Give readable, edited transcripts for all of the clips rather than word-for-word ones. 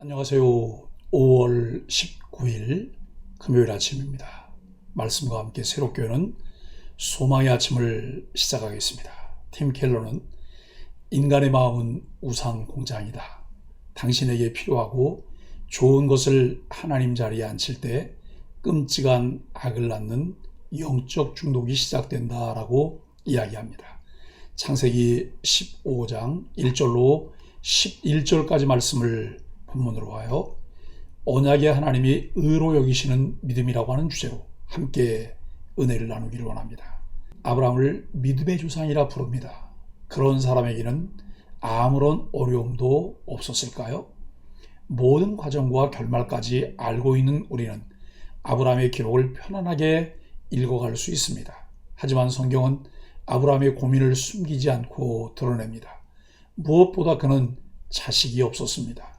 안녕하세요. 5월 19일 금요일 아침입니다. 말씀과 함께 새롭게 여는 소망의 아침을 시작하겠습니다. 팀 켈러는 인간의 마음은 우상 공장이다. 당신에게 필요하고 좋은 것을 하나님 자리에 앉힐 때 끔찍한 악을 낳는 영적 중독이 시작된다라고 이야기합니다. 창세기 15장 1절로 11절까지 말씀을 본문으로 하여 언약의 하나님이 의로 여기시는 믿음이라고 하는 주제로 함께 은혜를 나누기를 원합니다. 아브라함을 믿음의 조상이라 부릅니다. 그런 사람에게는 아무런 어려움도 없었을까요? 모든 과정과 결말까지 알고 있는 우리는 아브라함의 기록을 편안하게 읽어갈 수 있습니다. 하지만 성경은 아브라함의 고민을 숨기지 않고 드러냅니다. 무엇보다 그는 자식이 없었습니다.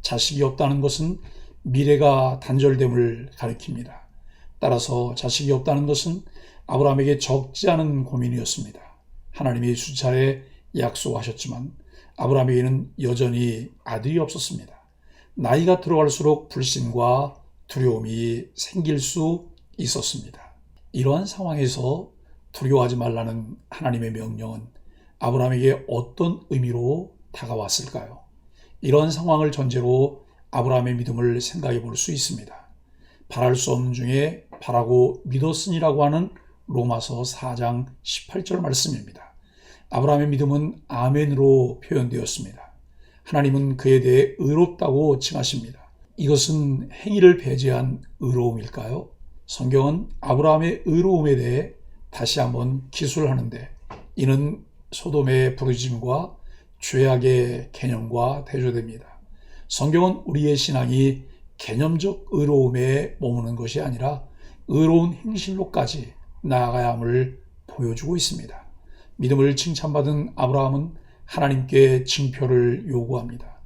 자식이 없다는 것은 미래가 단절됨을 가리킵니다. 따라서 자식이 없다는 것은 아브라함에게 적지 않은 고민이었습니다. 하나님이 수차례 약속하셨지만 아브라함에게는 여전히 아들이 없었습니다. 나이가 들어갈수록 불신과 두려움이 생길 수 있었습니다. 이러한 상황에서 두려워하지 말라는 하나님의 명령은 아브라함에게 어떤 의미로 다가왔을까요? 이런 상황을 전제로 아브라함의 믿음을 생각해 볼 수 있습니다. 바랄 수 없는 중에 바라고 믿었으니라고 하는 로마서 4장 18절 말씀입니다. 아브라함의 믿음은 아멘으로 표현되었습니다. 하나님은 그에 대해 의롭다고 칭하십니다. 이것은 행위를 배제한 의로움일까요? 성경은 아브라함의 의로움에 대해 다시 한번 기술하는데 이는 소돔의 부르짐과 죄악의 개념과 대조됩니다. 성경은 우리의 신앙이 개념적 의로움에 머무는 것이 아니라 의로운 행실로까지 나아가야 함을 보여주고 있습니다. 믿음을 칭찬받은 아브라함은 하나님께 징표를 요구합니다.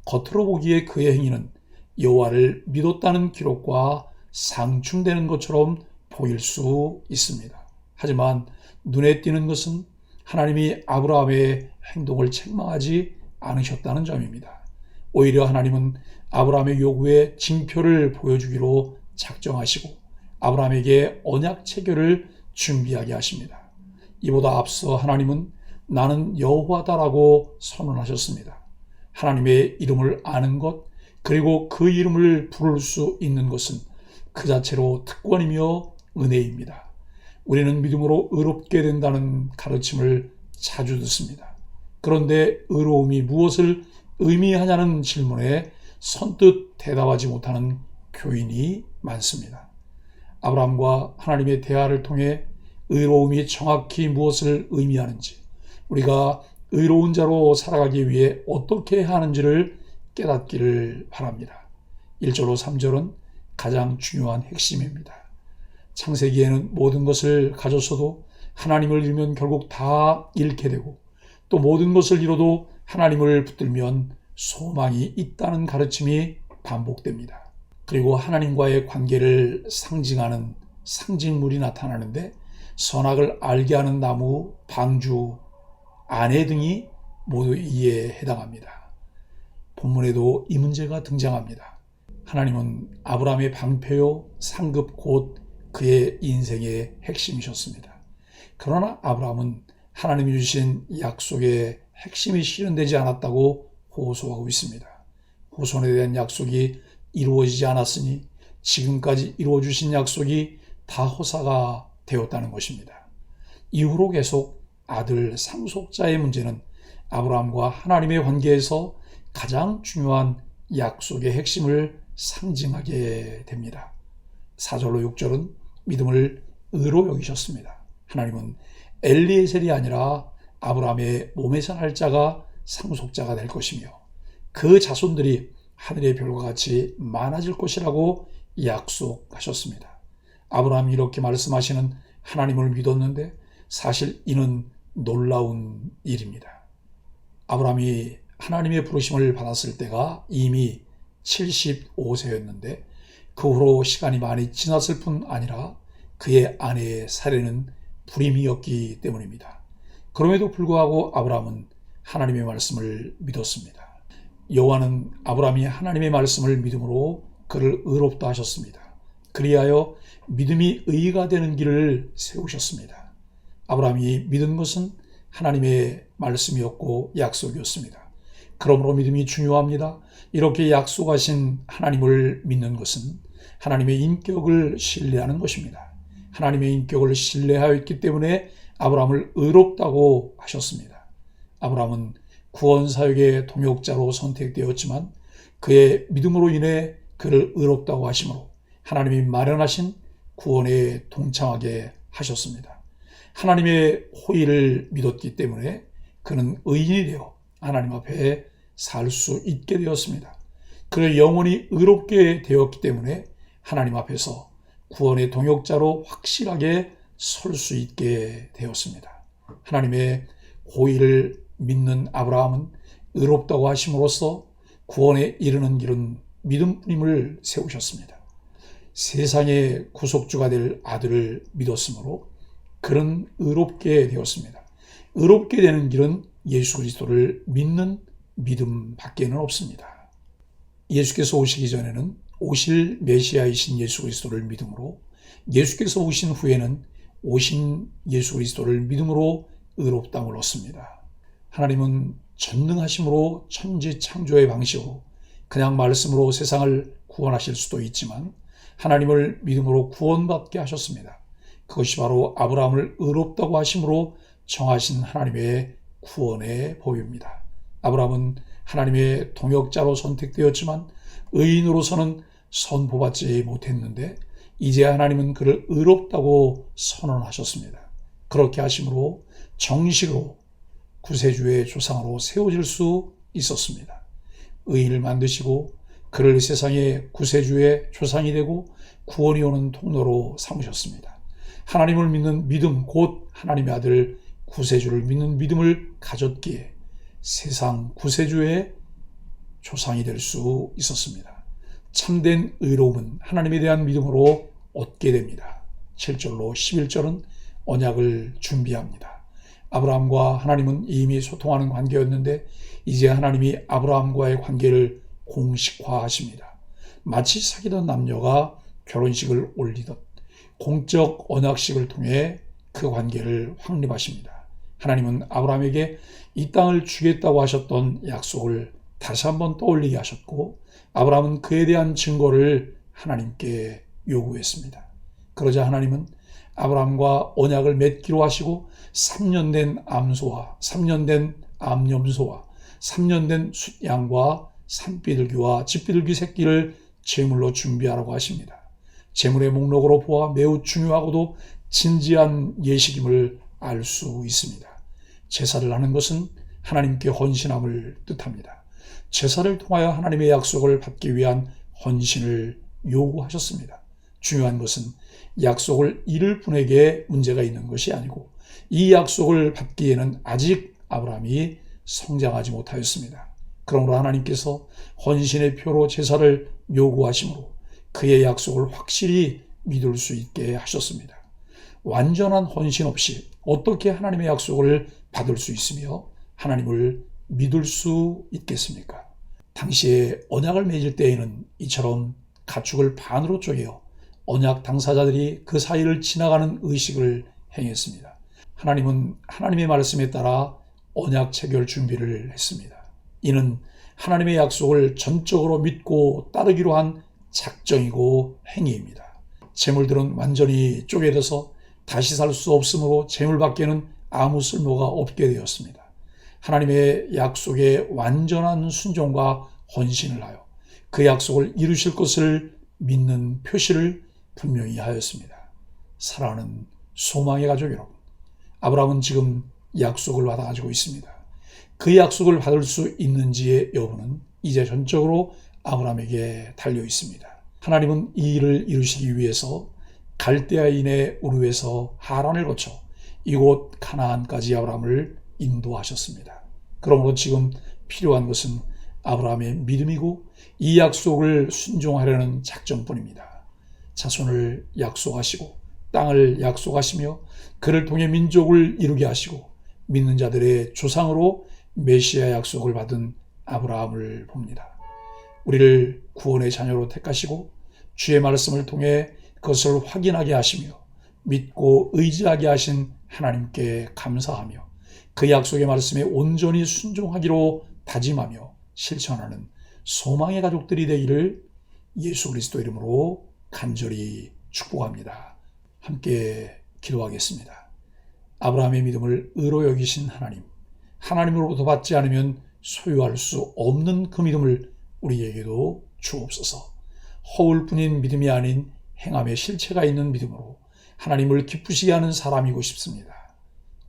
겉으로 보기에 그의 행위는 여호와를 믿었다는 기록과 상충되는 것처럼 보일 수 있습니다. 하지만 눈에 띄는 것은 하나님이 아브라함의 행동을 책망하지 않으셨다는 점입니다. 오히려 하나님은 아브라함의 요구에 징표를 보여주기로 작정하시고 아브라함에게 언약 체결을 준비하게 하십니다. 이보다 앞서 하나님은 나는 여호와다라고 선언하셨습니다. 하나님의 이름을 아는 것 그리고 그 이름을 부를 수 있는 것은 그 자체로 특권이며 은혜입니다. 우리는 믿음으로 의롭게 된다는 가르침을 자주 듣습니다. 그런데 의로움이 무엇을 의미하냐는 질문에 선뜻 대답하지 못하는 교인이 많습니다. 아브라함과 하나님의 대화를 통해 의로움이 정확히 무엇을 의미하는지, 우리가 의로운 자로 살아가기 위해 어떻게 해야 하는지를 깨닫기를 바랍니다. 1절로 3절은 가장 중요한 핵심입니다. 창세기에는 모든 것을 가졌어도 하나님을 잃으면 결국 다 잃게 되고 또 모든 것을 잃어도 하나님을 붙들면 소망이 있다는 가르침이 반복됩니다. 그리고 하나님과의 관계를 상징하는 상징물이 나타나는데 선악을 알게 하는 나무, 방주, 아내 등이 모두 이에 해당합니다. 본문에도 이 문제가 등장합니다. 하나님은 아브라함의 방패요 상급 곧 그의 인생의 핵심이셨습니다. 그러나 아브라함은 하나님이 주신 약속의 핵심이 실현되지 않았다고 호소하고 있습니다. 후손에 대한 약속이 이루어지지 않았으니 지금까지 이루어주신 약속이 다 허사가 되었다는 것입니다. 이후로 계속 아들 상속자의 문제는 아브라함과 하나님의 관계에서 가장 중요한 약속의 핵심을 상징하게 됩니다. 4절로 6절은 믿음을 의로 여기셨습니다. 하나님은 엘리에셀이 아니라 아브라함의 몸에서 날 자가 상속자가 될 것이며 그 자손들이 하늘의 별과 같이 많아질 것이라고 약속하셨습니다. 아브라함이 이렇게 말씀하시는 하나님을 믿었는데 사실 이는 놀라운 일입니다. 아브라함이 하나님의 부르심을 받았을 때가 이미 75세였는데 그 후로 시간이 많이 지났을 뿐 아니라 그의 아내의 사례는 불임이었기 때문입니다. 그럼에도 불구하고 아브라함은 하나님의 말씀을 믿었습니다. 여호와는 아브라함이 하나님의 말씀을 믿음으로 그를 의롭다 하셨습니다. 그리하여 믿음이 의가 되는 길을 세우셨습니다. 아브라함이 믿은 것은 하나님의 말씀이었고 약속이었습니다. 그러므로 믿음이 중요합니다. 이렇게 약속하신 하나님을 믿는 것은 하나님의 인격을 신뢰하는 것입니다. 하나님의 인격을 신뢰하였기 때문에 아브라함을 의롭다고 하셨습니다. 아브라함은 구원사역의 동역자로 선택되었지만 그의 믿음으로 인해 그를 의롭다고 하심으로 하나님이 마련하신 구원에 동참하게 하셨습니다. 하나님의 호의를 믿었기 때문에 그는 의인이 되어 하나님 앞에 살 수 있게 되었습니다. 그의 영혼이 의롭게 되었기 때문에 하나님 앞에서 구원의 동역자로 확실하게 설 수 있게 되었습니다. 하나님의 호의를 믿는 아브라함은 의롭다고 하심으로써 구원에 이르는 길은 믿음뿐임을 세우셨습니다. 세상의 구속주가 될 아들을 믿었으므로 그는 의롭게 되었습니다. 의롭게 되는 길은 예수 그리스도를 믿는 믿음밖에는 없습니다. 예수께서 오시기 전에는 오실 메시아이신 예수 그리스도를 믿음으로, 예수께서 오신 후에는 오신 예수 그리스도를 믿음으로 의롭다함을 얻습니다. 하나님은 전능하심으로 천지 창조의 방식으로 그냥 말씀으로 세상을 구원하실 수도 있지만 하나님을 믿음으로 구원받게 하셨습니다. 그것이 바로 아브라함을 의롭다고 하심으로 정하신 하나님의 구원의 법입니다. 아브라함은 하나님의 동역자로 선택되었지만 의인으로서는 선포받지 못했는데 이제 하나님은 그를 의롭다고 선언하셨습니다. 그렇게 하심으로 정식으로 구세주의 조상으로 세워질 수 있었습니다. 의인을 만드시고 그를 세상의 구세주의 조상이 되고 구원이 오는 통로로 삼으셨습니다. 하나님을 믿는 믿음, 곧 하나님의 아들 구세주를 믿는 믿음을 가졌기에 세상 구세주의 조상이 될 수 있었습니다. 참된 의로움은 하나님에 대한 믿음으로 얻게 됩니다. 7절로 11절은 언약을 준비합니다. 아브라함과 하나님은 이미 소통하는 관계였는데 이제 하나님이 아브라함과의 관계를 공식화하십니다. 마치 사귀던 남녀가 결혼식을 올리듯 공적 언약식을 통해 그 관계를 확립하십니다. 하나님은 아브라함에게 이 땅을 주겠다고 하셨던 약속을 다시 한번 떠올리게 하셨고 아브라함은 그에 대한 증거를 하나님께 요구했습니다. 그러자 하나님은 아브라함과 언약을 맺기로 하시고 3년 된 암소와 3년 된 암염소와 3년 된 숫양과 산비둘기와 집비둘기 새끼를 제물로 준비하라고 하십니다. 제물의 목록으로 보아 매우 중요하고도 진지한 예식임을 알 수 있습니다. 제사를 하는 것은 하나님께 헌신함을 뜻합니다. 제사를 통하여 하나님의 약속을 받기 위한 헌신을 요구하셨습니다. 중요한 것은 약속을 이룰 분에게 문제가 있는 것이 아니고 이 약속을 받기에는 아직 아브라함이 성장하지 못하였습니다. 그러므로 하나님께서 헌신의 표로 제사를 요구하심으로 그의 약속을 확실히 믿을 수 있게 하셨습니다. 완전한 헌신 없이 어떻게 하나님의 약속을 받을 수 있으며 하나님을 믿을 수 있겠습니까? 당시에 언약을 맺을 때에는 이처럼 가축을 반으로 쪼개어 언약 당사자들이 그 사이를 지나가는 의식을 행했습니다. 하나님은 하나님의 말씀에 따라 언약 체결 준비를 했습니다. 이는 하나님의 약속을 전적으로 믿고 따르기로 한 작정이고 행위입니다. 재물들은 완전히 쪼개져서 다시 살 수 없으므로 재물밖에는 아무 쓸모가 없게 되었습니다. 하나님의 약속에 완전한 순종과 헌신을 하여 그 약속을 이루실 것을 믿는 표시를 분명히 하였습니다. 사랑하는 소망의 가족 여러분, 아브라함은 지금 약속을 받아 가지고 있습니다. 그 약속을 받을 수 있는지의 여부는 이제 전적으로 아브라함에게 달려 있습니다. 하나님은 이 일을 이루시기 위해서 갈대아인의 우르에서 하란을 거쳐 이곳 가나안까지 아브라함을 인도하셨습니다. 그러므로 지금 필요한 것은 아브라함의 믿음이고 이 약속을 순종하려는 작정뿐입니다. 자손을 약속하시고 땅을 약속하시며 그를 통해 민족을 이루게 하시고 믿는 자들의 조상으로 메시아 약속을 받은 아브라함을 봅니다. 우리를 구원의 자녀로 택하시고 주의 말씀을 통해 그것을 확인하게 하시며 믿고 의지하게 하신 하나님께 감사하며 그 약속의 말씀에 온전히 순종하기로 다짐하며 실천하는 소망의 가족들이 되기를 예수 그리스도 이름으로 간절히 축복합니다. 함께 기도하겠습니다. 아브라함의 믿음을 의로 여기신 하나님, 하나님으로부터 받지 않으면 소유할 수 없는 그 믿음을 우리에게도 주옵소서. 허울뿐인 믿음이 아닌 행함의 실체가 있는 믿음으로 하나님을 기쁘시게 하는 사람이고 싶습니다.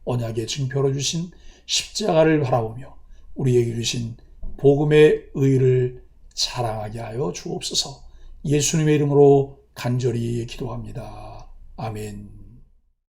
언약의 증표로 주신 십자가를 바라보며 우리에게 주신 복음의 의를 자랑하게 하여 주옵소서. 예수님의 이름으로 간절히 기도합니다. 아멘.